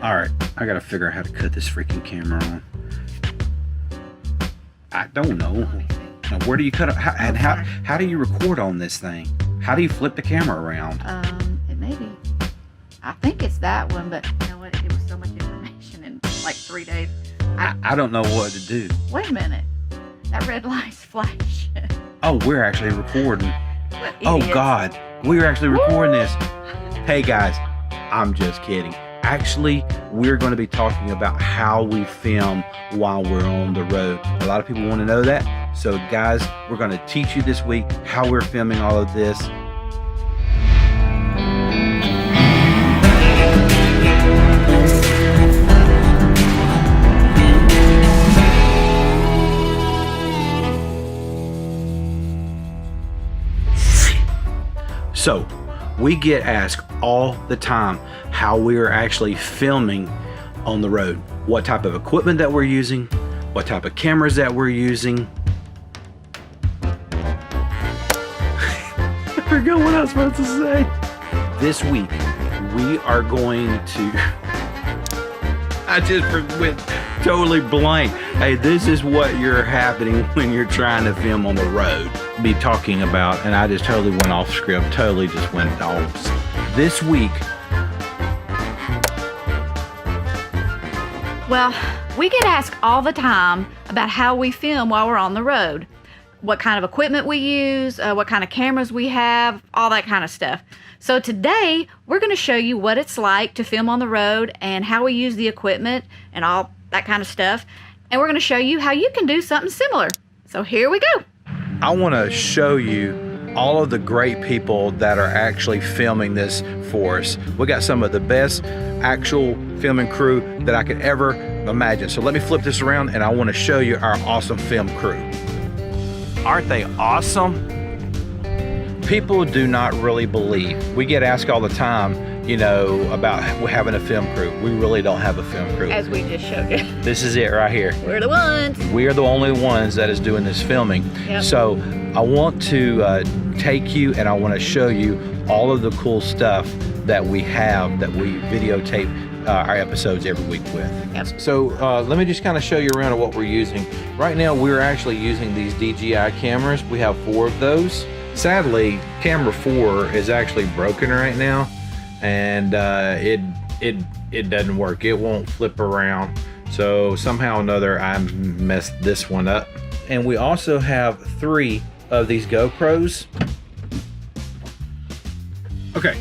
All right, I gotta figure out how to cut this freaking camera on. I don't know. Now, where do you cut it? How do you record on this thing? How do you flip the camera around? It may be. I think it's that one, but you know what? It was so much information in like 3 days. I don't know what to do. Wait a minute. That red light's flashing. Oh, we're actually recording. What Oh idiots. God, we're actually recording this. Hey guys, I'm just kidding. Actually, we're going to be talking about how we film while we're on the road. A lot of people want to know that. So guys, we're going to teach you this week how we're filming all of this. So, we get asked all the time how we are actually filming on the road. What type of equipment that we're using, what type of cameras that we're using. I forgot what I was supposed to say. This week, we are going to... I just went totally blank. Hey, this is what you're happening when you're trying to film on the road. Be talking about, and I just totally went off script, totally just went off. This week. Well, we get asked all the time about how we film while we're on the road. What kind of equipment we use, what kind of cameras we have, all that kind of stuff. So today, we're going to show you what it's like to film on the road and how we use the equipment and all that kind of stuff. And we're going to show you how you can do something similar. So here we go. I want to show you all of the great people that are actually filming this for us. We got some of the best actual filming crew that I could ever imagine. So let me flip this around and I want to show you our awesome film crew. Aren't they awesome? People do not really believe. We get asked all the time, you know, about having a film crew. We really don't have a film crew. As we just showed you. This is it right here. We're the ones. We are the only ones that is doing this filming. Yep. So I want to take you and I want to show you all of the cool stuff that we have, that we videotape our episodes every week with. Yep. So let me just kind of show you around what we're using. Right now we're actually using these DJI cameras. We have 4 of those. Sadly, camera 4 is actually broken right now, and it doesn't work. It won't flip around. So somehow or another I messed this one up. And we also have 3 of these GoPros. Okay,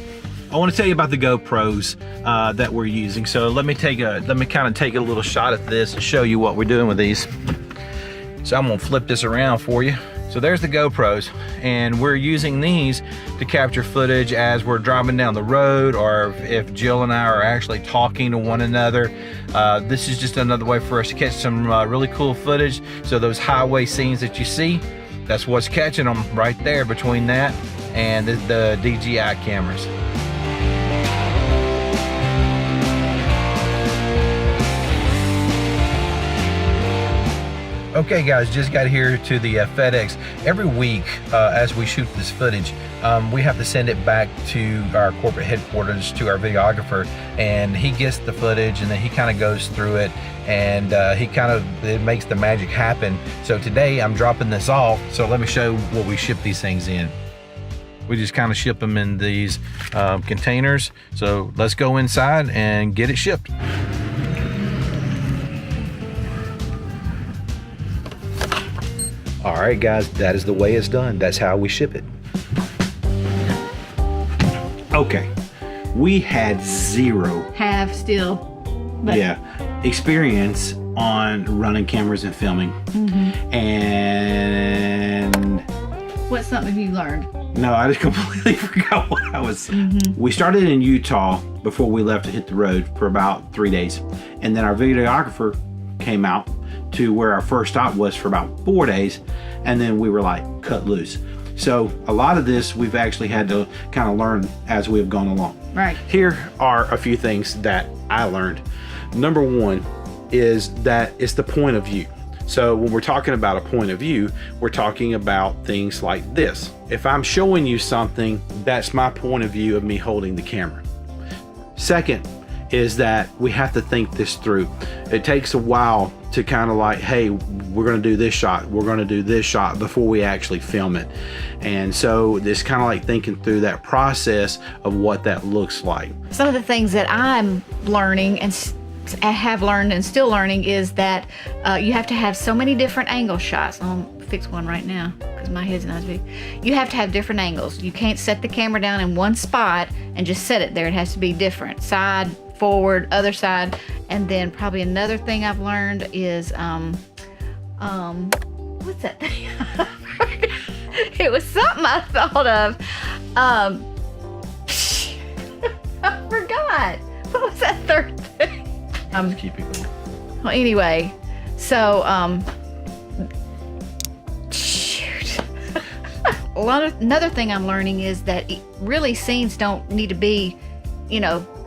I want to tell you about the GoPros that we're using. So let me kind of take a little shot at this and show you what we're doing with these. So I'm gonna flip this around for you. So there's the GoPros, and we're using these to capture footage as we're driving down the road, or if Jill and I are actually talking to one another. This is just another way for us to catch some really cool footage. So those highway scenes that you see, that's what's catching them right there between that and the DJI cameras. Okay guys, just got here to the FedEx. Every week as we shoot this footage, we have to send it back to our corporate headquarters, to our videographer, and he gets the footage and then he kind of goes through it, and it makes the magic happen. So today I'm dropping this off, so let me show what we ship these things in. We just kind of ship them in these containers. So let's go inside and get it shipped. All right, guys, that is the way it's done. That's how we ship it. Okay, we had zero experience on running cameras and filming. Mm-hmm. And What's something you learned? no, I just completely forgot what I was. Mm-hmm. We started in Utah before we left to hit the road for about 3 days. And then our videographer came out to where our first stop was for about 4 days, and then we were like cut loose. So a lot of this we've actually had to kind of learn as we have gone along. Right. Here are a few things that I learned. Number 1 is that it's the point of view. So when we're talking about a point of view, we're talking about things like this. If I'm showing you something, that's my point of view of me holding the camera. Second is that we have to think this through. It takes a while to kind of like, hey, we're going to do this shot, we're going to do this shot before we actually film it. And so this kind of like thinking through that process of what that looks like. Some of the things that I'm learning and have learned and still learning is that you have to have so many different angle shots. I'll fix one right now because my head's not as big. You have to have different angles. You can't set the camera down in one spot and just set it there. It has to be different. Side, forward, other side. And then probably another thing I've learned is what's that thing? It was something I thought of. I forgot. What was that third thing? Just keep it going. Well, anyway, so shoot. Another thing I'm learning is that really scenes don't need to be,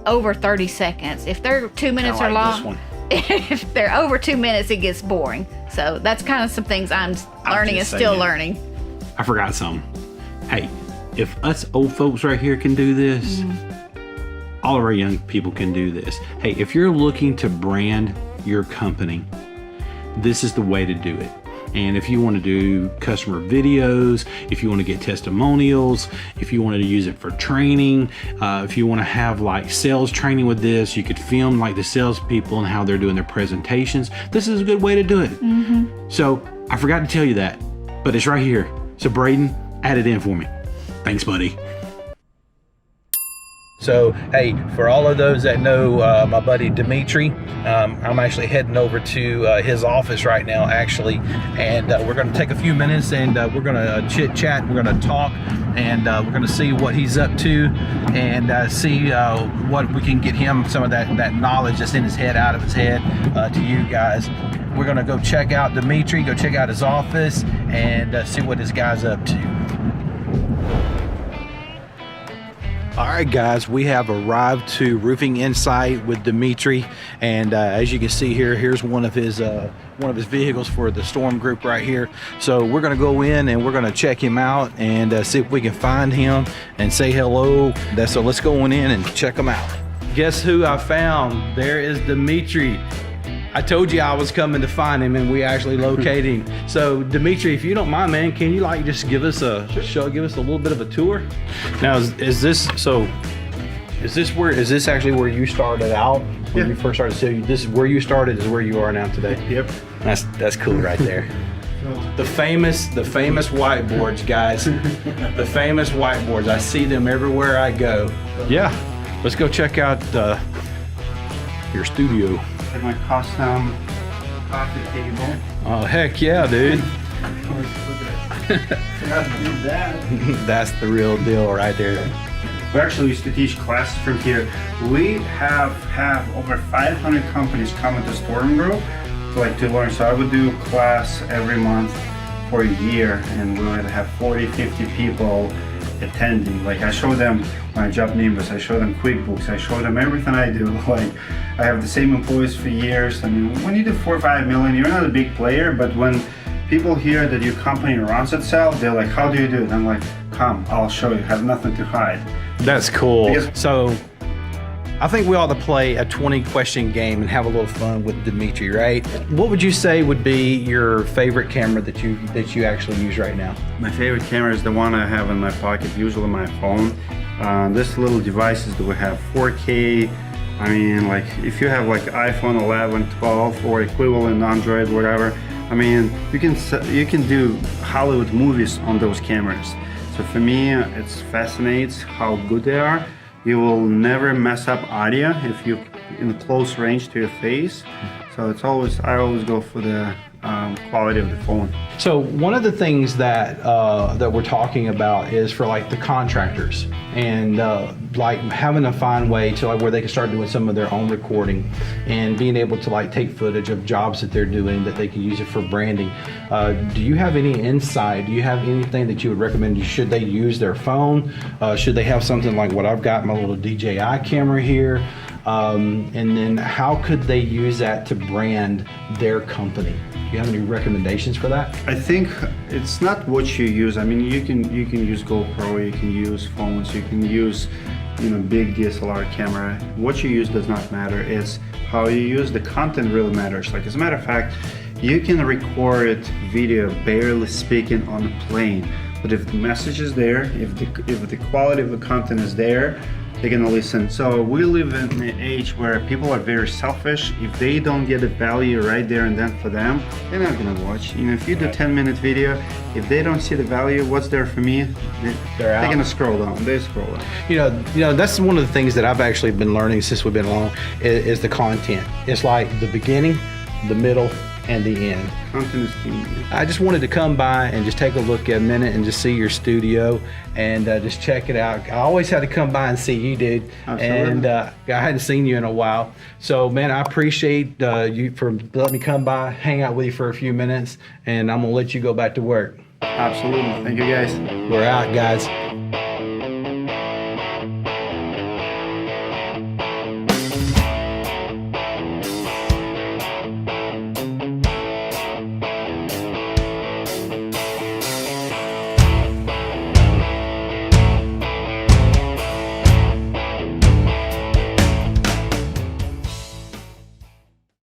over 30 seconds. If they're 2 minutes or long, if they're over 2 minutes, it gets boring. So that's kind of some things I'm learning and still learning. I forgot something. Hey, if us old folks right here can do this, all of our young people can do this. Hey, if you're looking to brand your company, this is the way to do it. And if you want to do customer videos, if you want to get testimonials, if you wanted to use it for training, if you want to have like sales training with this, you could film like the salespeople and how they're doing their presentations. This is a good way to do it. So I forgot to tell you that, but it's right here. So Braden, add it in for me. Thanks, buddy. So, hey, for all of those that know my buddy Dimitri, I'm actually heading over to his office right now, actually, and we're going to take a few minutes and we're going to chit chat, we're going to talk, and we're going to see what he's up to and see what we can get him, some of that knowledge that's in his head, out of his head, to you guys. We're going to go check out Dimitri, go check out his office, and see what this guy's up to. All right, guys, we have arrived to Roofing Insight with Dimitri, and as you can see here, here's one of his vehicles for the storm group right here. So we're gonna go in and we're gonna check him out and see if we can find him and say hello. So let's go on in and check him out. Guess who I found? There is Dimitri. I told you I was coming to find him, and we actually located him. So Dimitri, if you don't mind, man, can you like just give us a give us a little bit of a tour? Now, is this actually where you started out when you first started? So this is where you started, is where you are now today. Yep. That's cool right there. The famous whiteboards, guys. The famous whiteboards. I see them everywhere I go. Yeah. Let's go check out your studio. My custom coffee table. Oh, heck yeah, dude. That's the real deal right there. We actually used to teach classes from here. We have over 500 companies come to Storm Group to learn. So I would do a class every month for a year, and we would have 40, 50 people attending. Like, I show them my job numbers, I show them QuickBooks, I show them everything I do. Like, I have the same employees for years. I mean, when you do 4 or 5 million, you're not a big player, but when people hear that your company runs itself, they're like, how do you do it? I'm like, come, I'll show you, I have nothing to hide. That's cool. So I think we ought to play a 20-question game and have a little fun with Dimitri, right? What would you say would be your favorite camera that you actually use right now? My favorite camera is the one I have in my pocket, usually my phone. This little devices that we have 4K. I mean, like, if you have like iPhone 11, 12 or equivalent Android, whatever, I mean, you can do Hollywood movies on those cameras. So for me, it fascinates how good they are. You will never mess up audio if you're in close range to your face. So I always go for the quality of the phone. So one of the things that we're talking about is for like the contractors and like having a fine way to like where they can start doing some of their own recording and being able to like take footage of jobs that they're doing that they can use it for branding. Do you have any insight? Do you have anything that you would recommend? Should they use their phone? Should they have something like what I've got, my little DJI camera here? And then how could they use that to brand their company? You have any recommendations for that? I think it's not what you use. I mean, you can use GoPro, you can use phones, you can use, you know, big DSLR camera. What you use does not matter. It's how you use the content really matters. Like, as a matter of fact, you can record video barely speaking on a plane, but if the message is there, if the quality of the content is there, they're gonna listen. So we live in an age where people are very selfish. If they don't get the value right there and then for them, they're not gonna watch. You know, if you do 10-minute video, if they don't see the value, what's there for me, they're out. gonna scroll down. They scroll down. You know, that's one of the things that I've actually been learning since we've been along is the content. It's like the beginning, the middle, and the end. Content is key. I just wanted to come by and just take a look at a minute and just see your studio and just check it out. I always had to come by and see you, dude. Absolutely. And I hadn't seen you in a while. So, man, I appreciate you for letting me come by, hang out with you for a few minutes, and I'm gonna let you go back to work. Absolutely. Thank you, guys. We're out, guys.